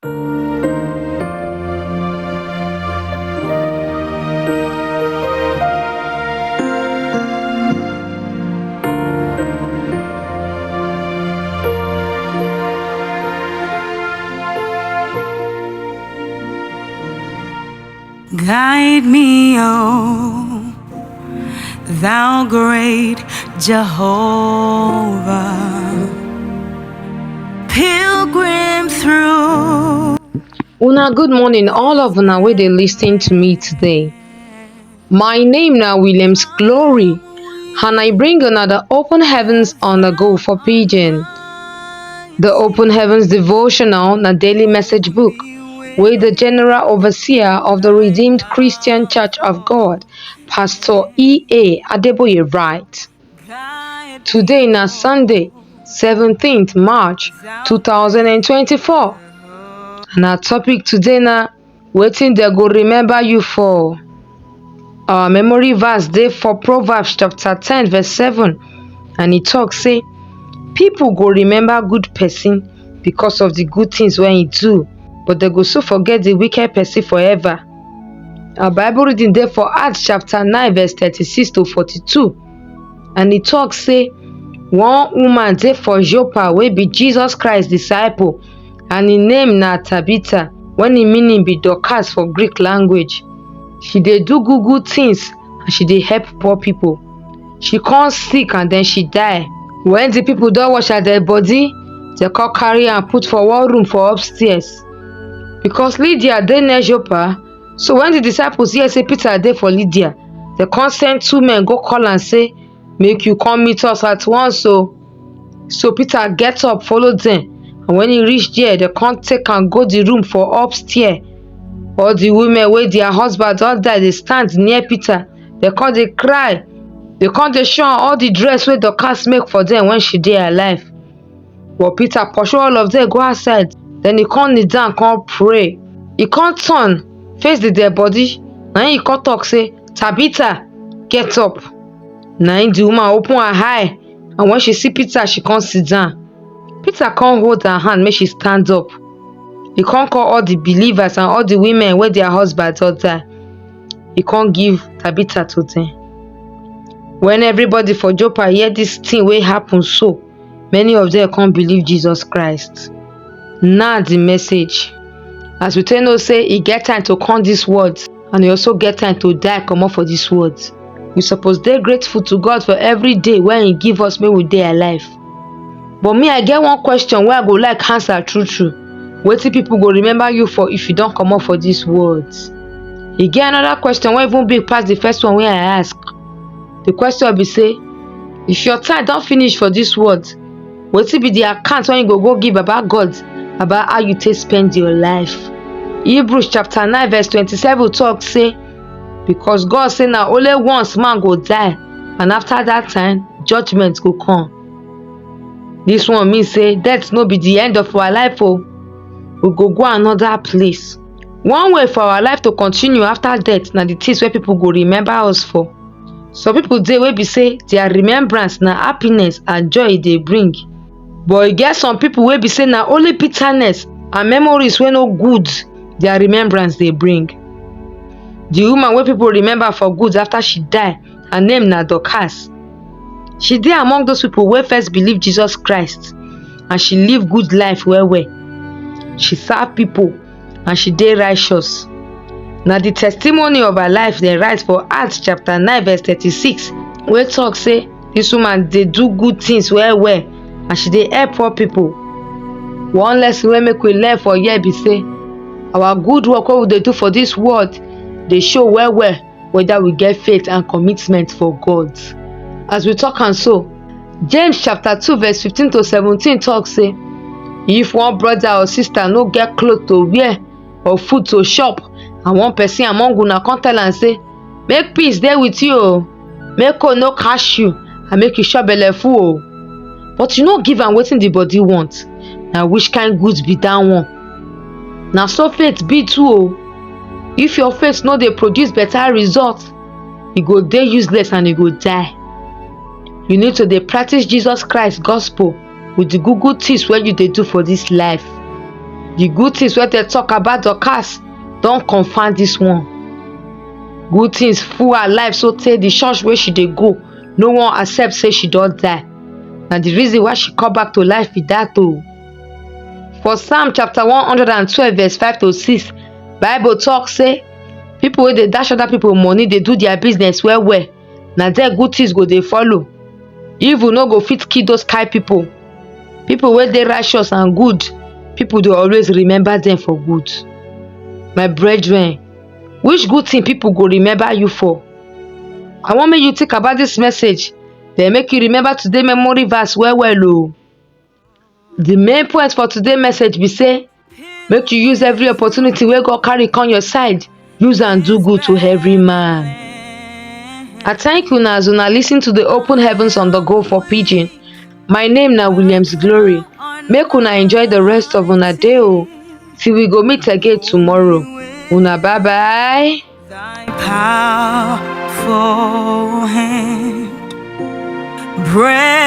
Guide me, oh, thou great Jehovah, pilgrim through. Good morning, all of una wey dey lis ten to me today. My name na Williams Glory, and I bring una the Open Heavens on the go for Pidgin. The Open Heavens Devotional na daily message book wey the General Overseer of the Redeemed Christian Church of God, Pastor E.A. Adeboye write. Today na Sunday, 17th March 2024. And our topic today na wetin dem go remember you for. Our memory verse dey for Proverbs chapter 10 verse 7, and e talk say, people go remember good person because of the good things wey e do, but dem go so forget the wicked person forever. Our Bible reading dey for Acts chapter 9 verse 36 to 42, and e talk say, one woman dey for Joppa wey be Jesus Christ disciple, and im name na Tabitha, when im meaning be Dorcas for Greek language. She dey do good things and she dey help poor people. She come sick and then she die. When the people don wash her dead body, dem come carry am put for one room for upstairs. Because Lydia dey near Joppa, so when the disciples hear say Peter dey for Lydia, dem come send two men go call am say, make you come meet us at once o. So Peter get up follow dem, and when he reach there, dem come take am go the room for upstairs. All the women wey their husband don die dey stand near Peter. Dem come dey cry. Dem come dey show am all the dress wey Dorcas make for dem when she dey alive. But Peter pursue all of them go outside. Then he come kneel down come pray. He come turn face the dead body. Na him he come talk say, Tabitha, get up. Na him the woman open her eye, and when she see Peter, she come sit down. Peter come hold her hand make she stand up. He come call all the believers and all the women wey their husbands don die. He come give Tabitha to them. When everybody for Joppa hear this thing wey happen so, many of them come believe Jesus Christ. Now the message. As we take know say e get time to come this world, and e also get time to die comot for this world. We suppose dey grateful to God for every day when he give us make we dey alive. But me, I get one question wey I go like answer true. Wetin people go remember you for if you don comot for this world? E get another question wey even big pass the first one wey I ask. The question be say, if your time don finish for this world, wetin be the account wey you go give about God about how you take spend your life? Hebrews chapter 9 verse 27 talk say, because God say na only once man go die, and after that time judgment go come. This one mean say death no be the end of our life o. We go another place. One way for our life to continue after death na the things wey people go remember us for. Some people dey wey be say their remembrance na happiness and joy e dey bring. But e get some people wey be say na only bitterness and memories wey no good their remembrance dey bring. The woman wey people remember for good after she die, her name na Dorcas. She dey among those people wey first believe Jesus Christ, and she live good life well. She serve people and she dey righteous. Na the testimony of her life dem write for Acts chapter 9 verse 36, wey talk say this woman dey do good things well and she dey help poor people. One lesson wey make we learn for here be say, our good work wey we dey do for this world dey show well whether we get faith and commitment for God. As we talk am so, James chapter 2 verse 15 to 17 talk say, if one brother or sister no get cloth to wear or food to chop, and one person among una come tell am say, make peace dey with you o, make cold no catch you, and make you chop belle full o, but you no give am wetin the body want, na which kind goods be that one? Na so faith be too o. If your faith no dey produce better result, e go dey useless and e go die. You need to dey practice Jesus Christ gospel with the good things wey you dey do for this life. The good things wey dem talk about Dorcas don confirm dis one. Good things full her life sotey the church wey she dey go no wan accept say she don die. Na the reason why she come back to life be that o. For Psalm chapter 112 verse 5 to 6, Bible talk say people wey dey dash other people money dey do their business well well, na there good things go dey follow. Evil no go fit kill those kind people. People wey dey righteous and good, people dey always remember them for good. My brethren, which good thing people go remember you for? I wan make you think about this message, then make you remember today memory verse well well o. The main point for today message be say make you use every opportunity wey God carry come your side, use am do good to every man. I thank una as una lis ten to the Open Heavens on the Go for Pidgin. My name na Williams Glory. Make una enjoy the rest of una day o. Till we go meet again tomorrow. Una bye bye. Thy powerful hand. Breath